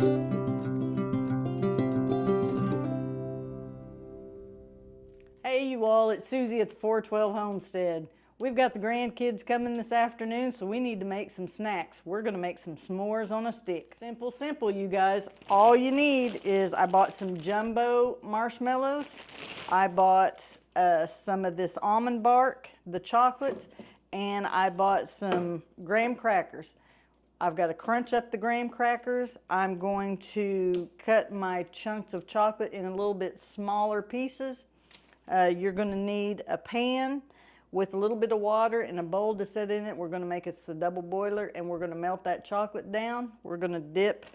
Hey you all, it's Susie at the 412 Homestead. We've got the grandkids coming this afternoon, so we need to make some snacks. We're gonna make some s'mores on a stick. Simple, simple, you guys. All you need is, I bought some jumbo marshmallows. I bought some of this almond bark, the chocolate, and I bought some graham crackers. I've got to crunch up the graham crackers. I'm going to cut my chunks of chocolate in a little bit smaller pieces. You're going to need a pan with a little bit of water and a bowl to set in it. We're going to make it a double boiler, and we're going to melt that chocolate down. We're going to dip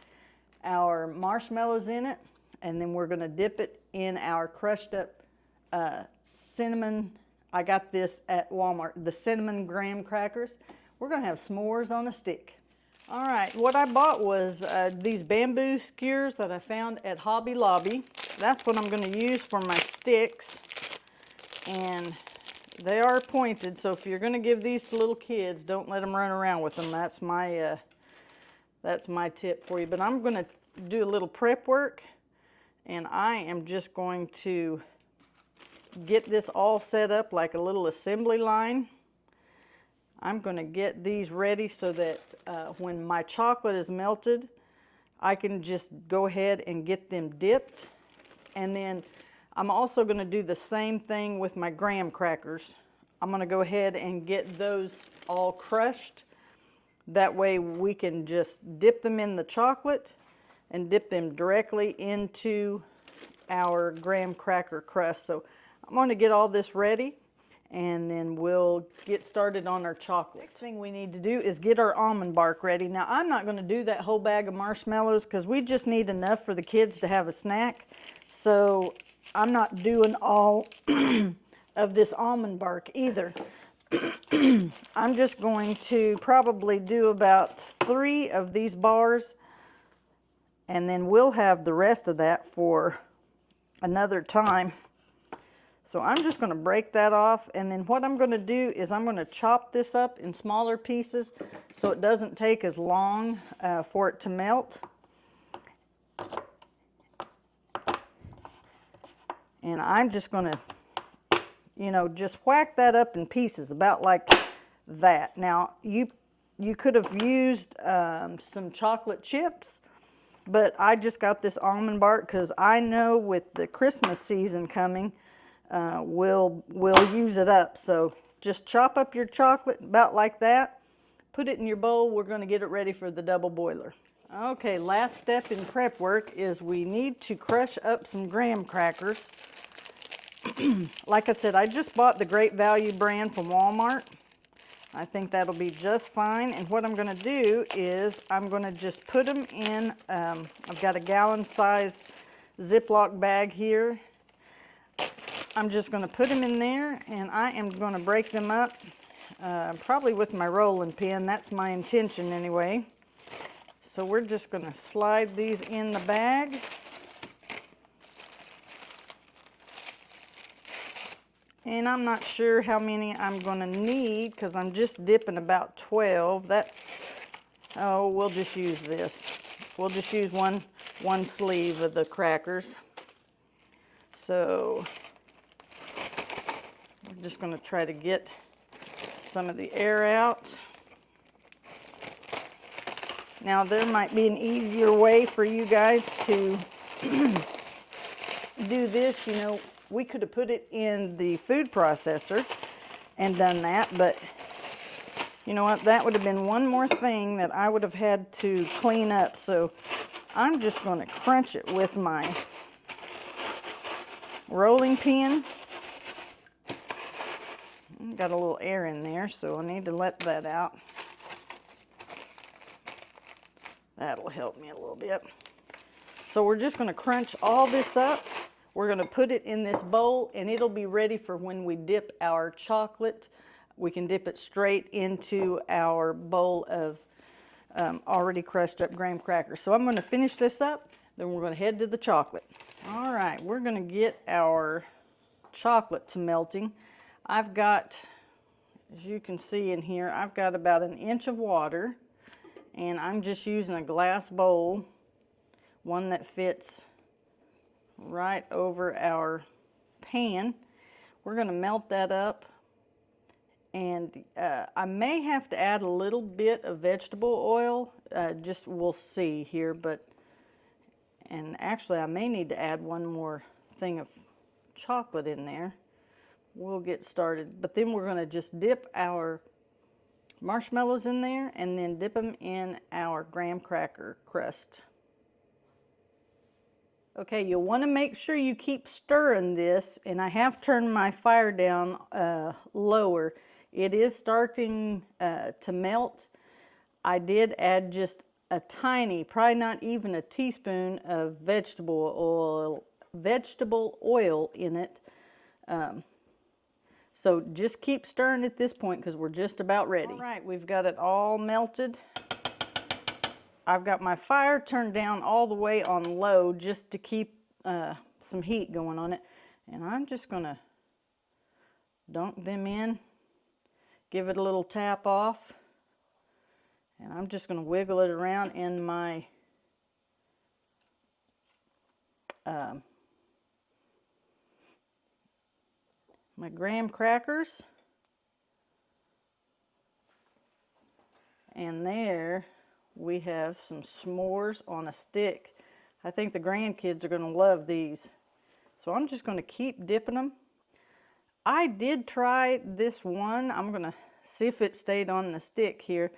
our marshmallows in it, and then we're going to dip it in our crushed up cinnamon. I got this at Walmart, the cinnamon graham crackers. We're going to have s'mores on a stick. All right, what I bought was these bamboo skewers that I found at Hobby Lobby. That's what I'm going to use for my sticks. And they are pointed, so if you're going to give these to little kids, don't let them run around with them. That's my tip for you. But I'm going to do a little prep work, and I am just going to get this all set up like a little assembly line. I'm going to get these ready so that when my chocolate is melted, I can just go ahead and get them dipped. And then I'm also going to do the same thing with my graham crackers. I'm going to go ahead and get those all crushed. That way we can just dip them in the chocolate and dip them directly into our graham cracker crust. So I'm going to get all this ready, and then we'll get started on our chocolate. Next thing we need to do is get our almond bark ready. Now, I'm not going to do that whole bag of marshmallows because we just need enough for the kids to have a snack. So I'm not doing all of this almond bark either. I'm just going to probably do about 3 of these bars, and then we'll have the rest of that for another time. So I'm just going to break that off, and then what I'm going to do is I'm going to chop this up in smaller pieces so it doesn't take as long for it to melt. And I'm just going to, you know, just whack that up in pieces about like that. Now, you could have used some chocolate chips, but I just got this almond bark because I know with the Christmas season coming, we'll use it up. So just chop up your chocolate about like that, put it in your bowl. We're going to get it ready for the double boiler. Okay, last step in prep work is we need to crush up some graham crackers. Like I said, I just bought the Great Value brand from Walmart. I think that'll be just fine. And what I'm going to do is I'm going to just put them in, I've got a gallon size Ziploc bag here. I'm just going to put them in there, and I am going to break them up, probably with my rolling pin. That's my intention anyway. So we're just going to slide these in the bag. And I'm not sure how many I'm going to need because I'm just dipping about 12. Oh, we'll just use this. We'll just use one sleeve of the crackers. So I'm just going to try to get some of the air out. Now, there might be an easier way for you guys to do this. You know, we could have put it in the food processor and done that, but you know what? That would have been one more thing that I would have had to clean up. So I'm just going to crunch it with my rolling pin. Got a little air in there, so I need to let that out. That'll help me a little bit. So we're just going to crunch all this up. We're going to put it in this bowl, and it'll be ready for when we dip our chocolate. We can dip it straight into our bowl of already crushed up graham crackers. So I'm going to finish this up, then we're going to head to the chocolate. All right, we're going to get our chocolate to melting. I've got, as you can see in here, I've got about 1 inch of water, and I'm just using a glass bowl. one that fits right over our pan. We're going to melt that up, and I may have to add a little bit of vegetable oil, just we'll see here, and actually I may need to add one more thing of chocolate in there. We'll get started, but then we're going to just dip our marshmallows in there and then dip them in our graham cracker crust. Okay, you'll want to make sure you keep stirring this, and I have turned my fire down lower. It is starting to melt. I did add just a tiny, probably not even a teaspoon of vegetable oil in it. So just keep stirring at this point because we're just about ready. All right, we've got it all melted. I've got my fire turned down all the way on low just to keep some heat going on it. And I'm just gonna dunk them in, give it a little tap off, and I'm just gonna wiggle it around in my my graham crackers. And there we have some s'mores on a stick. I think the grandkids are going to love these. So I'm just going to keep dipping them. I did try this one. I'm going to see if it stayed on the stick here.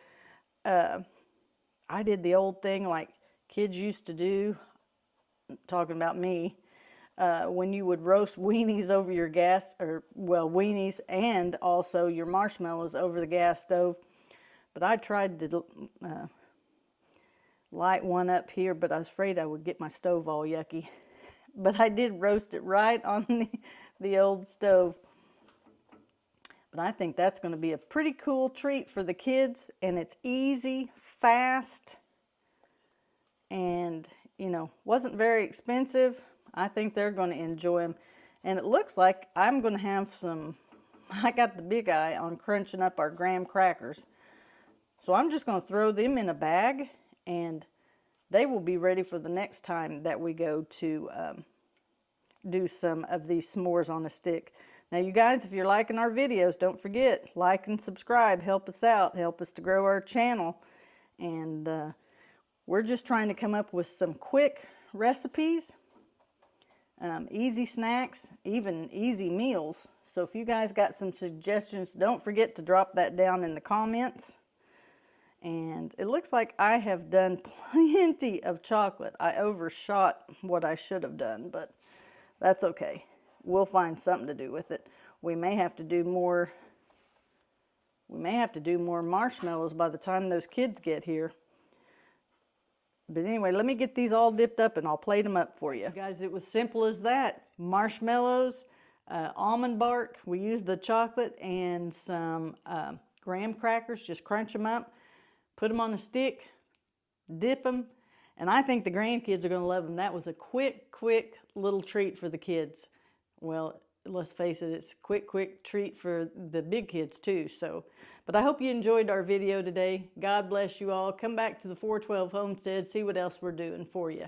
I did the old thing like kids used to do, talking about me, when you would roast weenies over your gas, or well, weenies and also your marshmallows over the gas stove. But I tried to light one up here, but I was afraid I would get my stove all yucky. But I did roast it right on the old stove. But I think that's going to be a pretty cool treat for the kids, and it's easy, fast, and you know, wasn't very expensive. I think they're going to enjoy them. And it looks like I'm going to have some, I got the big eye on crunching up our graham crackers. So I'm just going to throw them in a bag, and they will be ready for the next time that we go to do some of these s'mores on a stick. Now you guys, if you're liking our videos, don't forget, like and subscribe. Help us out. Help us to grow our channel. And we're just trying to come up with some quick recipes, easy snacks, even easy meals. So if you guys got some suggestions, don't forget to drop that down in the comments. And it looks like I have done plenty of chocolate. I overshot what I should have done, but that's okay. We'll find something to do with it. We may have to do more marshmallows by the time those kids get here. But anyway, let me get these all dipped up and I'll plate them up for you. Guys, it was simple as that. Marshmallows, almond bark, we used the chocolate, and some graham crackers, just crunch them up. Put them on a stick, dip them, and I think the grandkids are going to love them. That was a quick little treat for the kids. Well, let's face it, it's a quick treat for the big kids too. So, but I hope you enjoyed our video today. God bless you all. Come back to the 412 Homestead, see what else we're doing for you.